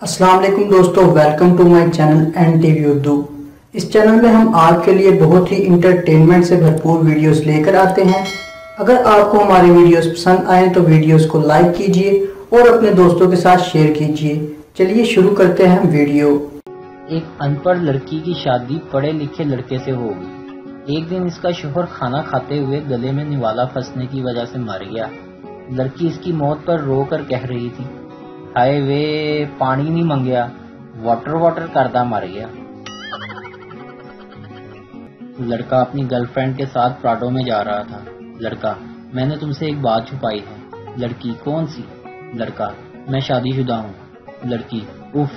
अस्सलाम वालेकुम दोस्तों, welcome to my channel N TV Urdu. इस चैनल में हम आपके लिए बहुत ही इंटरटेनमेंट से भरपूर वीडियोस लेकर आते हैं। अगर आपको हमारे वीडियोस पसंद आए तो वीडियोस को लाइक कीजिए और अपने दोस्तों के साथ शेयर कीजिए। चलिए शुरू करते हैं वीडियो। एक अनपढ़ लड़की की शादी पढ़े लिखे लड़के से हो गई। एक दिन इसका शोहर खाना खाते हुए गले में निवाला फंसने की वजह से मर गया। लड़की इसकी मौत पर रो कर कह रही थी, हाय वे पानी नहीं मंगया, वाटर करदा मर गया। लड़का अपनी गर्लफ्रेंड के साथ प्राडो में जा रहा था। लड़का, मैंने तुमसे एक बात छुपाई है। लड़की, कौन सी? लड़का, मैं शादीशुदा हूँ। लड़की, उफ,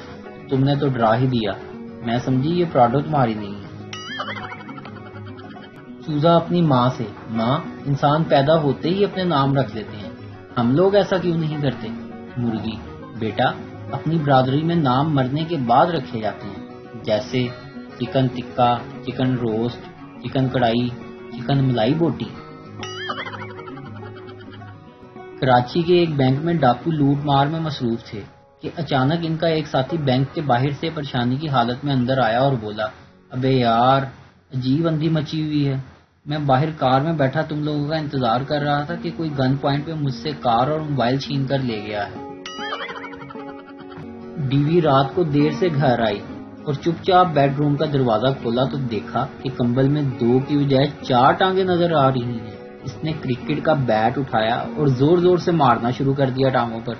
तुमने तो डरा ही दिया, मैं समझी ये प्राडो तुम्हारी नहीं है। सूजा अपनी माँ से, माँ, इंसान पैदा होते ही अपने नाम रख लेते हैं, हम लोग ऐसा क्यों नहीं करते? मुर्गी, बेटा, अपनी बरादरी में नाम मरने के बाद रखे जाते हैं, जैसे chicken tikka, chicken roast, chicken कढ़ाई, चिकन मलाई बोटी। कराची के एक बैंक में डाकू लूट मार में मसरूफ थे कि अचानक इनका एक साथी बैंक के बाहर से परेशानी की हालत में अंदर आया और बोला, अबे यार, अजीब अंधी मची हुई है। मैं बाहर कार में बैठा तुम लोगों का इंतजार कर रहा था कि कोई गन पॉइंट पे मुझसे कार और मोबाइल छीन कर ले गया है। बीवी रात को देर से घर आई और चुपचाप बेडरूम का दरवाजा खोला तो देखा कि कंबल में 2 की बजाय 4 टांगे नजर आ रही हैं। इसने क्रिकेट का बैट उठाया और जोर जोर से मारना शुरू कर दिया टांगों पर।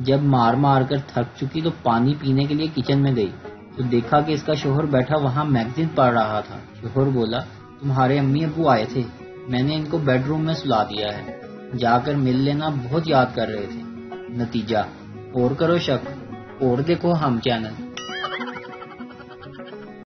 जब मार मार कर थक चुकी तो पानी पीने के लिए किचन में गई तो देखा कि इसका शोहर बैठा वहां मैगजीन पढ़ रहा था। शोहर बोला, तुम्हारे अम्मी अब्बू आए थे, मैंने इनको बेडरूम में सुला दिया है, जाकर मिल लेना, बहुत याद कर रहे थे। नतीजा, और करो शक और देखो हम चैनल।